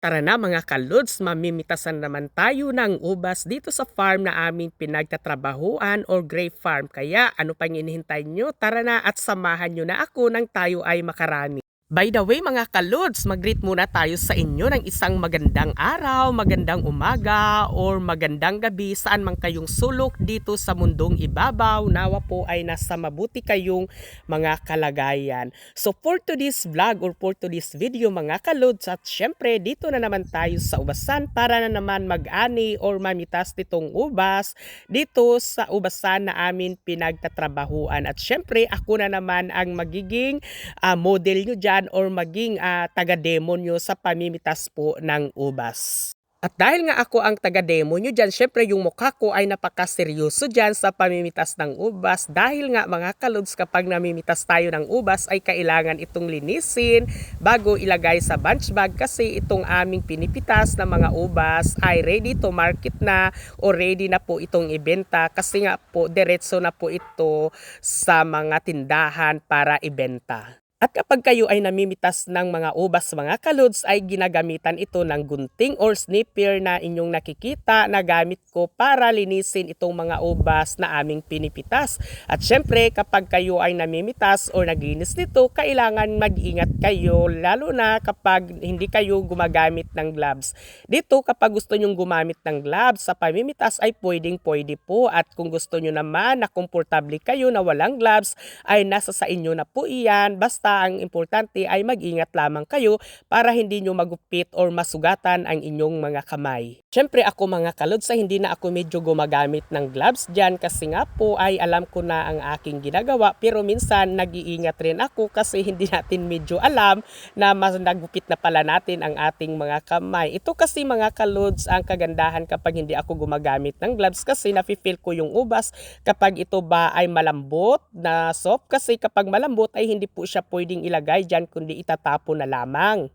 Tara na mga kalods, mamimitasan naman tayo ng ubas dito sa farm na aming pinagtatrabahuan or grape farm. Kaya ano pang hinihintay nyo? Tara na at samahan nyo na ako nang tayo ay makarami. By the way mga kalods, mag-greet muna tayo sa inyo ng isang magandang araw, magandang umaga, or magandang gabi saan man kayong sulok dito sa mundong ibabaw. Nawa po ay nasa mabuti kayong mga kalagayan. So for today's vlog or for today's video mga kalods, at syempre dito na naman tayo sa ubasan para na naman mag-ani or mamitas nitong ubas dito sa ubasan na amin pinagtatrabahuan. At syempre ako na naman ang magiging model nyo dyan or maging taga-demo nyo sa pamimitas po ng ubas. At dahil nga ako ang taga-demo nyo dyan, syempre yung mukha ko ay napakaseryoso dyan sa pamimitas ng ubas. Dahil nga mga kalods, kapag namimitas tayo ng ubas ay kailangan itong linisin bago ilagay sa bunch bag kasi itong aming pinipitas na mga ubas ay ready to market na o ready na po itong ibenta kasi nga po diretso na po ito sa mga tindahan para ibenta. At kapag kayo ay namimitas ng mga ubas mga kalods ay ginagamitan ito ng gunting or snipper na inyong nakikita na gamit ko para linisin itong mga ubas na aming pinipitas. At syempre kapag kayo ay namimitas or naglinis nito, kailangan mag-ingat kayo lalo na kapag hindi kayo gumagamit ng gloves. Dito kapag gusto nyong gumamit ng gloves sa pamimitas ay pwede po, at kung gusto nyo naman na komportable kayo na walang gloves ay nasa sa inyo na po iyan. Basta ang importante ay mag-ingat lamang kayo para hindi nyo magupit or masugatan ang inyong mga kamay. Syempre ako mga kalods ay hindi na ako medyo gumagamit ng gloves dyan kasi nga po ay alam ko na ang aking ginagawa, pero minsan nag-iingat rin ako kasi hindi natin medyo alam na mas nagupit na pala natin ang ating mga kamay. Ito kasi mga kalods ang kagandahan kapag hindi ako gumagamit ng gloves kasi nafe-feel ko yung ubas kapag ito ba ay malambot na soft, kasi kapag malambot ay hindi po siya pwedeng ilagay dyan kundi itatapon na lamang.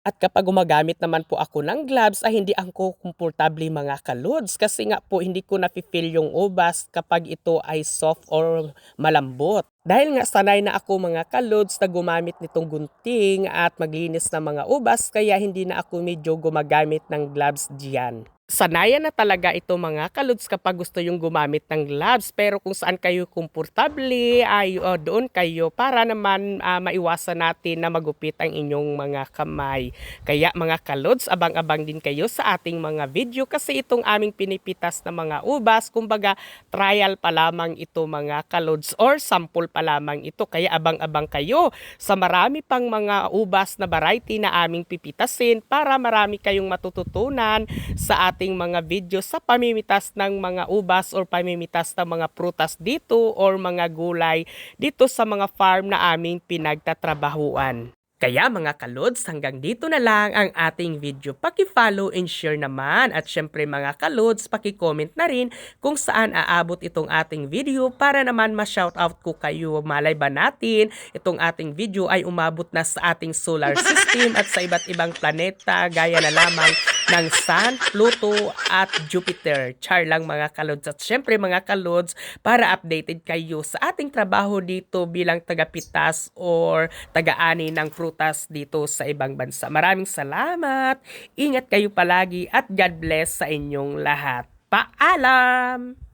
At kapag gumagamit naman po ako ng gloves ay hindi ako komportable mga kalods kasi nga po hindi ko nafe-feel yung ubas kapag ito ay soft or malambot. Dahil nga sanay na ako mga kalods na gumamit nitong gunting at maglinis ng mga ubas kaya hindi na ako medyo gumagamit ng gloves diyan. Sanayan na talaga ito mga kalods kapag gusto yung gumamit ng gloves, pero kung saan kayo komportable ay doon kayo para naman maiwasan natin na magupit ang inyong mga kamay. Kaya mga kalods, abang-abang din kayo sa ating mga video kasi itong aming pinipitas na mga ubas, kumbaga trial pa lamang ito mga kalods or sample pa lamang ito. Kaya abang-abang kayo sa marami pang mga ubas na variety na aming pipitasin para marami kayong matututunan sa ating mga video sa pamimitas ng mga ubas or pamimitas ng mga prutas dito or mga gulay dito sa mga farm na aming pinagtatrabahuan. Kaya mga kalods, hanggang dito na lang ang ating video. Paki-follow and share naman. At syempre mga kalods, paki-comment na rin kung saan aabot itong ating video para naman ma-shoutout ko kayo. Malay ba natin, itong ating video ay umabot na sa ating solar system at sa iba't ibang planeta gaya na lamang ng Sun, Pluto at Jupiter. Char lang mga kalods. At syempre mga kalods, para updated kayo sa ating trabaho dito bilang tagapitas or taga-ani ng prutas dito sa ibang bansa. Maraming salamat. Ingat kayo palagi at God bless sa inyong lahat. Paalam!